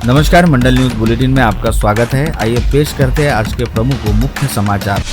नमस्कार, मंडल news bulletin में आपका स्वागत है। आइए पेश करते हैं आज के प्रमुख व मुख्य समाचार।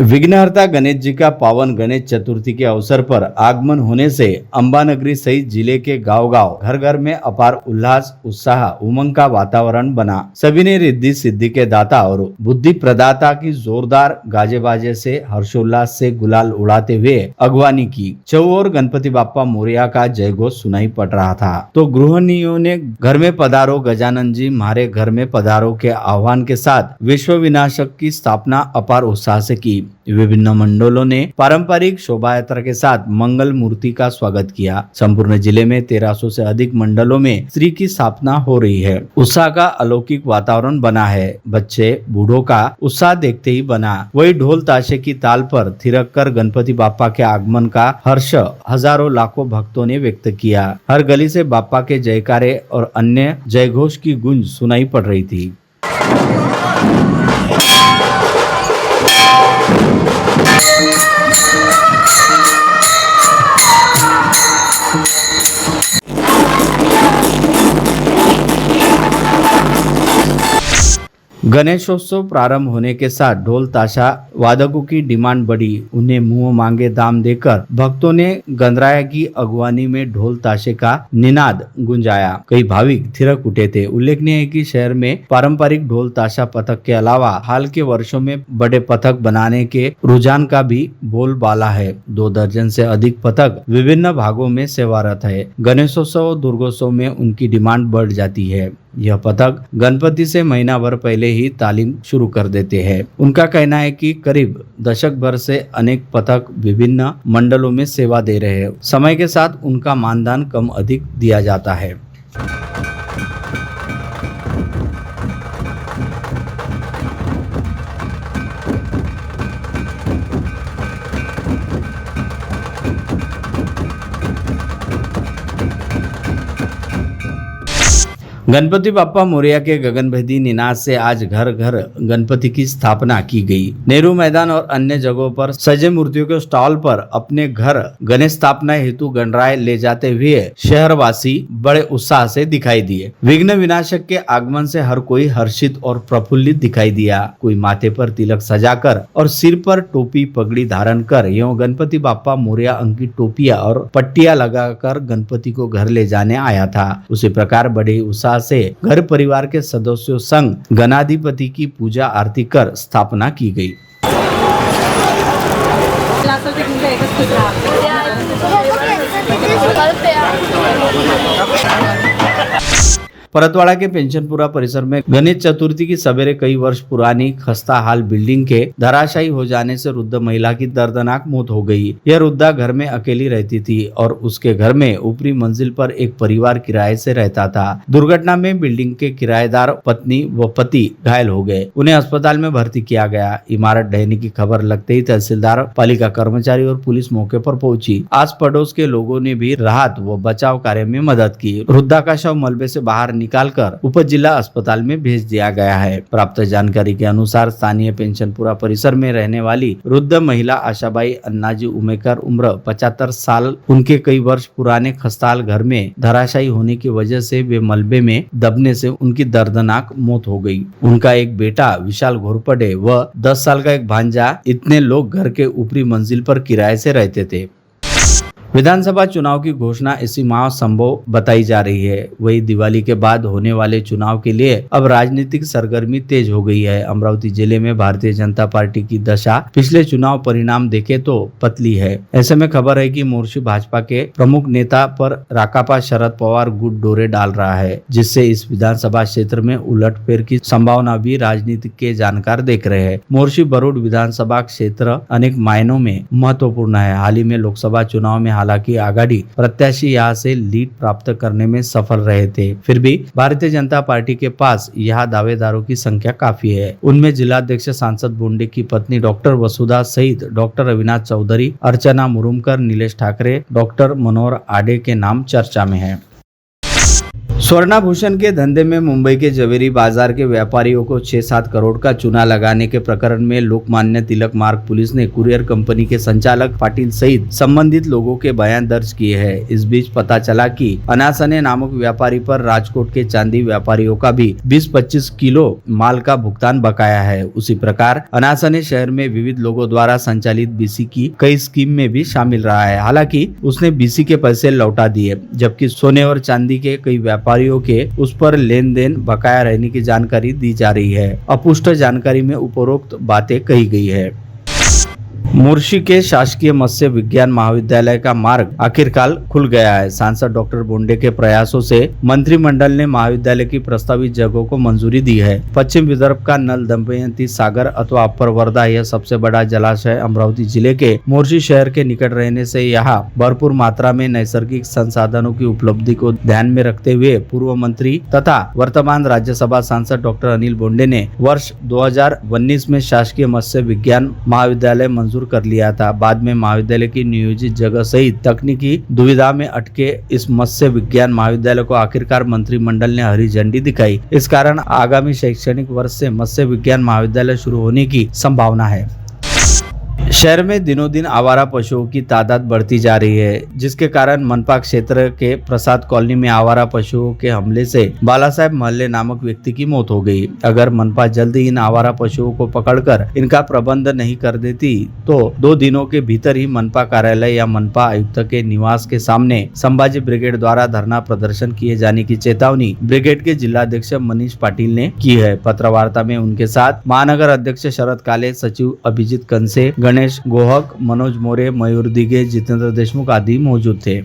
विघ्नहर्ता गणेश जी का पावन गणेश चतुर्थी के अवसर पर आगमन होने से अंबानगरी सहित जिले के गांव-गांव घर-घर में अपार उल्लास, उत्साह, उमंग का वातावरण बना। सभी ने रिद्धि सिद्धि के दाता और बुद्धि प्रदाता की जोरदार गाजे बाजे से हर्षोल्लास से गुलाल उड़ाते हुए अगवानी की। चौओर गणपति बाप्पा मोरया का जय घोष सुनाई पड़ रहा था, तो गृहिणियों ने घर में पधारो गजानन जी हमारे घर में पधारो के आह्वान के साथ विश्व विनाशक की स्थापना अपार उत्साह से की। विभिन्न मंडलों ने पारंपरिक शोभा यात्रा के साथ मंगल मूर्ति का स्वागत किया। संपूर्ण जिले में 1300 से अधिक मंडलों में श्री की स्थापना हो रही है। उत्साह का अलौकिक वातावरण बना है। बच्चे बूढ़ों का उत्साह देखते ही बना। वही ढोल ताशे की ताल पर थिरक कर गणपति बाप्पा के आगमन का हर्ष हजारों लाखों भक्तों ने व्यक्त किया। हर गली से बाप्पा के जयकारे और अन्य जयघोष की गूंज सुनाई पड़ रही थी। गणेशोत्सव प्रारंभ होने के साथ ढोल ताशा वादकों की डिमांड बढ़ी। उन्हें मुंह मांगे दाम देकर भक्तों ने गणराया की अगवानी में ढोल ताशे का निनाद गुंजाया। कई भाविक थिरक उठे थे। उल्लेखनीय है कि शहर में पारंपरिक ढोल ताशा पथक के अलावा हाल के वर्षों में बड़े पथक बनाने के रुझान का भी बोलबाला है। 2 दर्जन से अधिक पथक विभिन्न भागों में सेवारत है। गणेशोत्सव और दुर्गोत्सव में उनकी डिमांड बढ़ जाती है। यह पथक गणपति से महीना भर पहले ही तालीम शुरू कर देते हैं। उनका कहना है कि करीब दशक भर से अनेक पथक विभिन्न मंडलों में सेवा दे रहे हैं। समय के साथ उनका मानदान कम अधिक दिया जाता है। गणपति बाप्पा मोरया के गगनभेदी निनाद से आज घर घर गणपति की स्थापना की गई। नेहरू मैदान और अन्य जगहों पर सजे मूर्तियों के स्टॉल पर अपने घर गणेश स्थापना हेतु गणराय ले जाते हुए शहरवासी बड़े उत्साह से दिखाई दिए। विघ्न विनाशक के आगमन से हर कोई हर्षित और प्रफुल्लित दिखाई दिया। कोई माथे पर तिलक सजाकर और सिर पर टोपी पगड़ी धारण कर एवं गणपति बाप्पा मोरया अंकित टोपियां और पट्टियां लगाकर गणपति को घर ले जाने आया था। उसी प्रकार बड़े उत्साह से घर परिवार के सदस्यों संग गणाधिपति की पूजा आरती कर स्थापना की गई। परतवाड़ा के पेंशनपुरा परिसर में गणेश चतुर्थी की सवेरे कई वर्ष पुरानी खस्ता हाल बिल्डिंग के धराशायी हो जाने से वृद्ध महिला की दर्दनाक मौत हो गई। यह वृद्धा घर में अकेली रहती थी और उसके घर में ऊपरी मंजिल पर एक परिवार किराए से रहता था। दुर्घटना में बिल्डिंग के किराएदार पत्नी व पति घायल हो गए। उन्हें अस्पताल में भर्ती किया गया। इमारत ढहने की खबर लगते ही तहसीलदार, पालिका कर्मचारी और पुलिस मौके पर पहुंची। आस पड़ोस के लोगों ने भी राहत व बचाव कार्य में मदद की। वृद्धा का शव मलबे से बाहर निकालकर उप जिला अस्पताल में भेज दिया गया है। प्राप्त जानकारी के अनुसार स्थानीय पेंशनपुरा परिसर में रहने वाली वृद्ध महिला आशाबाई अन्नाजी उमेकर उम्र 75 साल, उनके कई वर्ष पुराने खस्ताल घर में धराशायी होने की वजह से वे मलबे में दबने से उनकी दर्दनाक मौत हो गई। उनका एक बेटा विशाल घोरपड़े व 10 साल का एक भांजा, इतने लोग घर के ऊपरी मंजिल पर किराए से रहते थे। विधानसभा चुनाव की घोषणा इसी माह संभव बताई जा रही है। वही दिवाली के बाद होने वाले चुनाव के लिए अब राजनीतिक सरगर्मी तेज हो गई है। अमरावती जिले में भारतीय जनता पार्टी की दशा पिछले चुनाव परिणाम देखे तो पतली है। ऐसे में खबर है कि मोर्शी भाजपा के प्रमुख नेता पर राकापा शरद पवार गुड डोरे डाल रहा है, जिससे इस विधानसभा क्षेत्र में उलटफेर की संभावना भी राजनीतिक के जानकार देख रहे हैं। मोर्शी बरूड विधानसभा क्षेत्र अनेक मायनों में महत्वपूर्ण है। हाल ही में लोकसभा चुनाव में हालांकि आघाड़ी प्रत्याशी यहां से लीड प्राप्त करने में सफल रहे थे, फिर भी भारतीय जनता पार्टी के पास यहां दावेदारों की संख्या काफी है। उनमें जिलाध्यक्ष सांसद बोंडे की पत्नी डॉक्टर वसुधा सहित डॉक्टर अविनाश चौधरी, अर्चना मुरुमकर, नीलेश ठाकरे, डॉक्टर मनोहर आडे के नाम चर्चा में है। स्वर्णाभूषण के धंधे में मुंबई के जवेरी बाजार के व्यापारियों को 6-7 करोड़ का चूना लगाने के प्रकरण में लोकमान्य तिलक मार्ग पुलिस ने कुरियर कंपनी के संचालक पाटिल सहित संबंधित लोगों के बयान दर्ज किए हैं। इस बीच पता चला कि अनासने नामक व्यापारी पर राजकोट के चांदी व्यापारियों का भी 20-25 किलो माल का भुगतान बकाया है। उसी प्रकार अनासने शहर में विविध लोगों द्वारा संचालित बीसी की कई स्कीम में भी शामिल रहा है। हालांकि उसने बीसी के पैसे लौटा दिए, जबकि सोने और चांदी के कई व्यापारियों के उस पर लेन देन बकाया रहने की जानकारी दी जा रही है। अपुष्ट जानकारी में उपरोक्त बातें कही गई है। मुर्शी के शासकीय मत्स्य विज्ञान महाविद्यालय का मार्ग आखिरकार खुल गया है। सांसद डॉक्टर बोंडे के प्रयासों से मंत्रिमंडल ने महाविद्यालय की प्रस्तावित जगहों को मंजूरी दी है। पश्चिम विदर्भ का नल दमयंती सागर अथवा अपर वर्धा यह सबसे बड़ा जलाशय अमरावती जिले के मुर्शी शहर के निकट रहने से यहाँ भरपूर मात्रा में नैसर्गिक संसाधनों की उपलब्धि को ध्यान में रखते हुए पूर्व मंत्री तथा वर्तमान राज्यसभा सांसद डॉक्टर अनिल बोंडे ने वर्ष 2019 में शासकीय मत्स्य विज्ञान महाविद्यालय मंजूर कर लिया था। बाद में महाविद्यालय की नियोजित जगह सहित तकनीकी दुविधा में अटके इस मत्स्य विज्ञान महाविद्यालय को आखिरकार मंत्रिमंडल ने हरी झंडी दिखाई। इस कारण आगामी शैक्षणिक वर्ष से मत्स्य विज्ञान महाविद्यालय शुरू होने की संभावना है। शहर में दिनों दिन आवारा पशुओं की तादाद बढ़ती जा रही है, जिसके कारण मनपा क्षेत्र के प्रसाद कॉलोनी में आवारा पशुओं के हमले से बाला साहेब महल्ले नामक व्यक्ति की मौत हो गई। अगर मनपा जल्द ही इन आवारा पशुओं को पकड़कर इनका प्रबंध नहीं कर देती तो 2 दिनों के भीतर ही मनपा कार्यालय या मनपा आयुक्त के निवास के सामने संभाजी ब्रिगेड द्वारा धरना प्रदर्शन किए जाने की चेतावनी ब्रिगेड के जिलाध्यक्ष मनीष पाटिल ने की है। पत्रवार्ता में उनके साथ महानगर अध्यक्ष शरद काले, सचिव अभिजीत कंसे, गणेश गोहक, मनोज मोरे, मयूर दिगे, जितेंद्र देशमुख आदि मौजूद थे।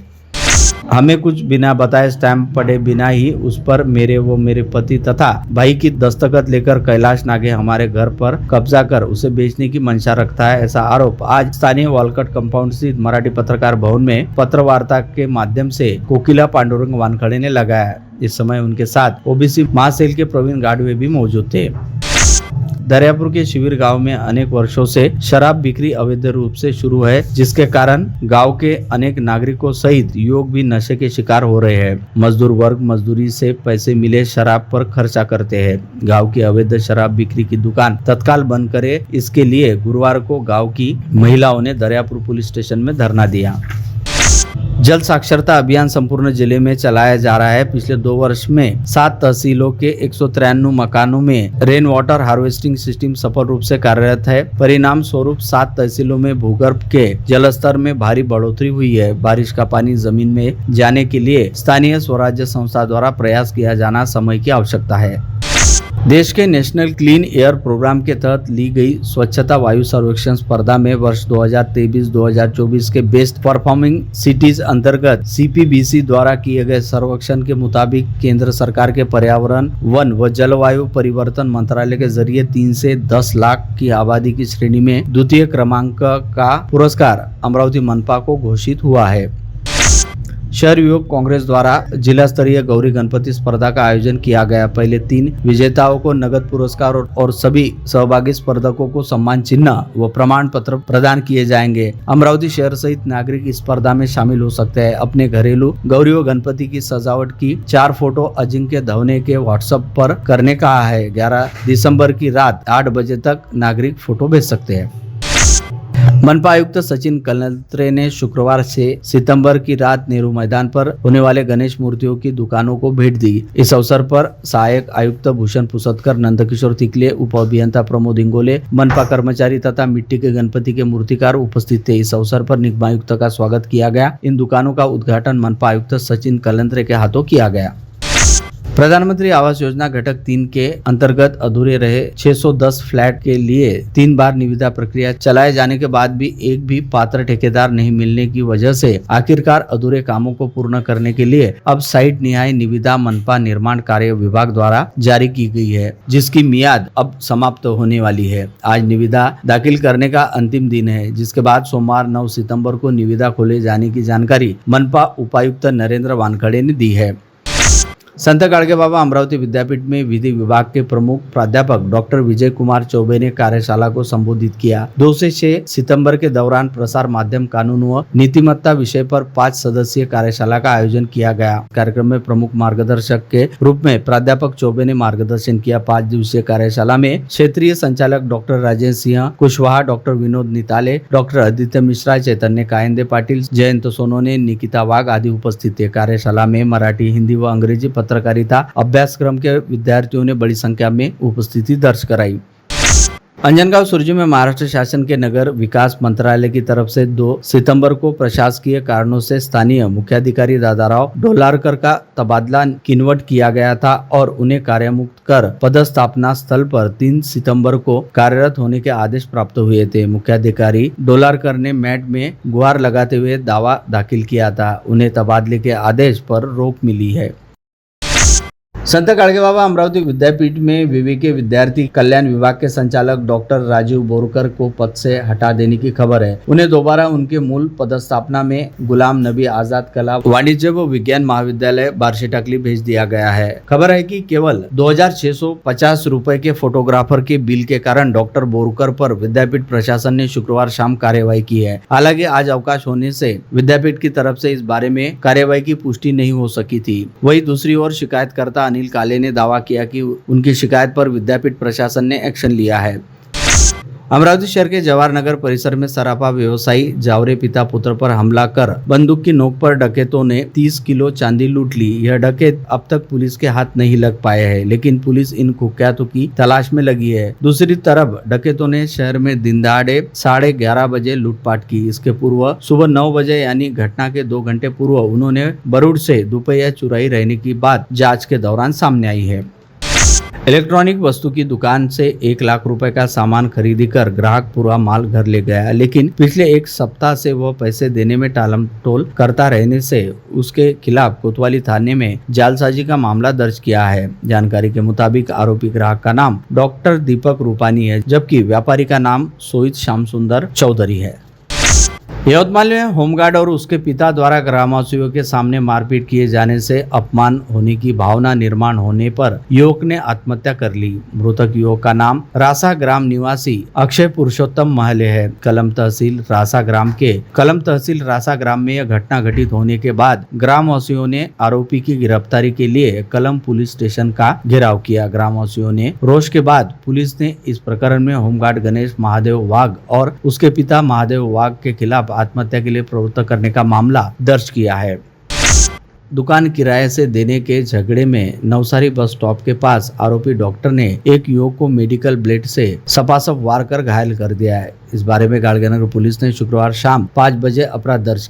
हमें कुछ बिना बताए स्टैंप पड़े बिना ही उस पर मेरे पति तथा भाई की दस्तखत लेकर कैलाश नागे हमारे घर पर कब्जा कर उसे बेचने की मंशा रखता है, ऐसा आरोप आज स्थानीय वॉलकट कंपाउंड स्थित मराठी पत्रकार भवन में पत्रवार्ता के माध्यम से कोकिला पांडुरंग वानखड़े ने लगाया। इस समय उनके साथ ओबीसी महासेल के प्रवीण गाडवे भी मौजूद थे। दरियापुर के शिविर गांव में अनेक वर्षों से शराब बिक्री अवैध रूप से शुरू है, जिसके कारण गांव के अनेक नागरिकों सहित युवक भी नशे के शिकार हो रहे हैं। मजदूर वर्ग मजदूरी से पैसे मिले शराब पर खर्चा करते हैं। गांव की अवैध शराब बिक्री की दुकान तत्काल बंद करे, इसके लिए गुरुवार को गाँव की महिलाओं ने दरियापुर पुलिस स्टेशन में धरना दिया। जल साक्षरता अभियान संपूर्ण जिले में चलाया जा रहा है। पिछले 2 वर्ष में 7 तहसीलों के 193 मकानों में रेन वाटर हार्वेस्टिंग सिस्टम सफल रूप से कार्यरत है। परिणाम स्वरूप 7 तहसीलों में भूगर्भ के जलस्तर में भारी बढ़ोतरी हुई है। बारिश का पानी जमीन में जाने के लिए स्थानीय स्वराज्य संस्था द्वारा प्रयास किया जाना समय की आवश्यकता है। देश के नेशनल क्लीन एयर प्रोग्राम के तहत ली गई स्वच्छता वायु सर्वेक्षण स्पर्धा में वर्ष 2023-2024 के बेस्ट परफॉर्मिंग सिटीज अंतर्गत सीपीबीसी द्वारा किए गए सर्वेक्षण के मुताबिक केंद्र सरकार के पर्यावरण, वन व जलवायु परिवर्तन मंत्रालय के जरिए 3 से 10 लाख की आबादी की श्रेणी में द्वितीय क्रमांक का पुरस्कार अमरावती मनपा को घोषित हुआ है। शहर युवक कांग्रेस द्वारा जिला स्तरीय गौरी गणपति स्पर्धा का आयोजन किया गया। पहले 3 विजेताओं को नगद पुरस्कार और सभी सहभागी स्पर्धकों को सम्मान चिन्ह व प्रमाण पत्र प्रदान किए जाएंगे। अमरावती शहर सहित नागरिक इस स्पर्धा में शामिल हो सकते हैं। अपने घरेलू गौरी व गणपति की सजावट की 4 फोटो अजिंक्य धवने के व्हाट्सएप पर करने कहा है। 11 दिसंबर की रात 8 बजे तक नागरिक फोटो भेज सकते हैं। मनपा आयुक्त सचिन कलंत्रे ने शुक्रवार 6 सितंबर की रात नेहरू मैदान पर होने वाले गणेश मूर्तियों की दुकानों को भेंट दी। इस अवसर पर सहायक आयुक्त भूषण पुसतकर, नंदकिशोर तिकले, उप अभियंता प्रमोद इंगोले, मनपा कर्मचारी तथा मिट्टी के गणपति के मूर्तिकार उपस्थित थे। इस अवसर पर निगमायुक्त का स्वागत किया गया। इन दुकानों का उद्घाटन मनपा आयुक्त सचिन कलंत्रे के हाथों किया गया। प्रधानमंत्री आवास योजना घटक 3 के अंतर्गत अधूरे रहे 610 फ्लैट के लिए 3 बार निविदा प्रक्रिया चलाए जाने के बाद भी एक भी पात्र ठेकेदार नहीं मिलने की वजह से आखिरकार अधूरे कामों को पूर्ण करने के लिए अब साइट निहाय निविदा मनपा निर्माण कार्य विभाग द्वारा जारी की गई है, जिसकी मियाद अब समाप्त होने वाली है। आज निविदा दाखिल करने का अंतिम दिन है, जिसके बाद सोमवार 9 सितंबर को निविदा खोले जाने की जानकारी मनपा उपायुक्त नरेंद्र वानखड़े ने दी है। संत गाडगेबाबा अमरावती विद्यापीठ में विधि विभाग के प्रमुख प्राध्यापक डॉक्टर विजय कुमार चौबे ने कार्यशाला को संबोधित किया। 2 से 6 सितंबर के दौरान प्रसार माध्यम कानून व नीतिमत्ता विषय पर 5 सदस्यीय कार्यशाला का आयोजन किया गया। कार्यक्रम में प्रमुख मार्गदर्शक के रूप में प्राध्यापक चौबे ने मार्गदर्शन किया। 5 दिवसीय कार्यशाला में क्षेत्रीय संचालक doctor Rajesh Singh Kushwaha, doctor Vinod Nitale, doctor Aditya Mishra, Chaitanya Kayande Patil, Jayant Sonone, Nikita Wagh आदि उपस्थित थे। कार्यशाला में मराठी, हिंदी व अंग्रेजी पत्रकारिता अभ्यासक्रम के विद्यार्थियों ने बड़ी संख्या में उपस्थिति दर्ज कराई। अंजनगांव सुरजी में महाराष्ट्र शासन के नगर विकास मंत्रालय की तरफ से 2 सितंबर को प्रशासकीय कारणों से स्थानीय मुख्याधिकारी दादाराव डोलारकर का तबादला किन्वट किया गया था और उन्हें कार्यमुक्त कर पदस्थापना स्थल पर 3 सितंबर को कार्यरत होने के आदेश प्राप्त हुए थे। मुख्याधिकारी डोलारकर ने मैट में गुहार लगाते हुए दावा दाखिल किया था। उन्हें तबादले के आदेश पर रोक मिली है। संत गाडगेबाबा अमरावती विद्यापीठ में विवि के विद्यार्थी कल्याण विभाग के संचालक डॉक्टर राजीव बोरकर को पद से हटा देने की खबर है। उन्हें दोबारा उनके मूल पदस्थापना में गुलाम नबी आजाद कला वाणिज्य व विज्ञान महाविद्यालय बार्शीटाकली भेज दिया गया है। खबर है कि केवल 2650 रुपए के फोटोग्राफर के बिल के कारण डॉक्टर बोरकर पर विद्यापीठ प्रशासन ने शुक्रवार शाम कार्यवाही की है। हालांकि आज अवकाश होने से विद्यापीठ की तरफ से इस बारे में कार्यवाही की पुष्टि नहीं हो सकी थी। वही दूसरी ओर शिकायतकर्ता अनिल काले ने दावा किया कि उनकी शिकायत पर विद्यापीठ प्रशासन ने एक्शन लिया है। अमरावती शहर के जवाहर नगर परिसर में सराफा व्यवसायी जावरे पिता पुत्र पर हमला कर बंदूक की नोक पर डकैतों ने 30 किलो चांदी लूट ली। यह डकैत अब तक पुलिस के हाथ नहीं लग पाए हैं, लेकिन पुलिस इन कुख्यातों की तलाश में लगी है। दूसरी तरफ डकैतों ने शहर में दिन दहाड़े 11:30 बजे लूटपाट की। इसके पूर्व सुबह 9 बजे यानी घटना के 2 घंटे पूर्व उन्होंने बरूड से दुपहिया चुराई रहने की बात जांच के दौरान सामने आई है। इलेक्ट्रॉनिक वस्तु की दुकान से 1 लाख रुपए का सामान खरीदी कर ग्राहक पूरा माल घर ले गया, लेकिन पिछले 1 सप्ताह से वह पैसे देने में टालमटोल करता रहने से उसके खिलाफ कोतवाली थाने में जालसाजी का मामला दर्ज किया है। जानकारी के मुताबिक आरोपी ग्राहक का नाम डॉक्टर दीपक रूपानी है, जबकि व्यापारी का नाम सोहित श्याम सुंदर चौधरी है। यवतमाल में होमगार्ड और उसके पिता द्वारा ग्रामवासियों के सामने मारपीट किए जाने से अपमान होने की भावना निर्माण होने पर युवक ने आत्महत्या कर ली। मृतक युवक का नाम रासा ग्राम निवासी अक्षय पुरुषोत्तम महले है। कलम तहसील रासा ग्राम में यह घटना घटित होने के बाद ग्रामवासियों ने आरोपी की गिरफ्तारी के लिए कलम पुलिस स्टेशन का घेराव किया। ग्रामवासियों ने रोष के बाद पुलिस ने इस प्रकरण में होमगार्ड गणेश महादेव वाघ और उसके पिता महादेव वाघ के खिलाफ आत्महत्या के लिए प्रवृत्त करने का मामला दर्ज किया है। दुकान किराए से देने के झगड़े में नवसारी बस स्टॉप के पास आरोपी डॉक्टर ने एक युवक को मेडिकल ब्लेड से सपासप वार कर घायल कर दिया है। इस बारे में गाड़गेनगर पुलिस ने शुक्रवार शाम 5 बजे अपराध दर्ज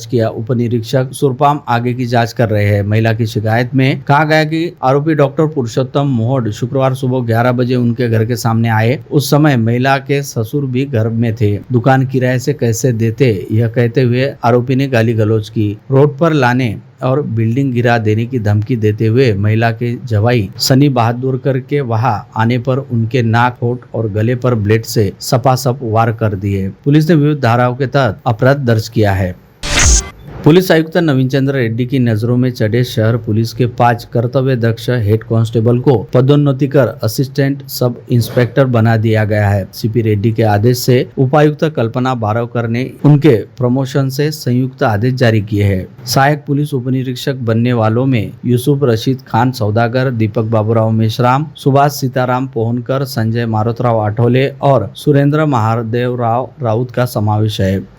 किया। उप निरीक्षक सुरपाम आगे की जांच कर रहे हैं। महिला की शिकायत में कहा गया कि आरोपी डॉक्टर पुरुषोत्तम मोहड शुक्रवार सुबह 11 बजे उनके घर के सामने आए। उस समय महिला के ससुर भी घर में थे। दुकान किराए से कैसे देते, यह कहते हुए आरोपी ने गाली गलौज की। रोड पर लाने और बिल्डिंग गिरा देने की धमकी देते हुए महिला के जवाई सनी बहादुर के वहां आने पर उनके नाक, होठ और गले पर ब्लेड से सपासप वार कर दिए। पुलिस ने विविध धाराओं के तहत अपराध दर्ज किया है। पुलिस आयुक्त नवीन चंद्र रेड्डी की नजरों में चढ़े शहर पुलिस के 5 कर्तव्य दक्ष हेड कांस्टेबल को पदोन्नति कर असिस्टेंट सब इंस्पेक्टर बना दिया गया है। सीपी रेड्डी के आदेश से उपायुक्त कल्पना बारवकर ने उनके प्रमोशन से संयुक्त आदेश जारी किए हैं। सहायक पुलिस उप निरीक्षक बनने वालों में यूसुफ रशीद खान सौदागर, दीपक बाबूराव मेश्राम, सुभाष सीताराम पोहनकर, संजय मारुतराव आठोले और सुरेंद्र महादेव राव राउत का समावेश है।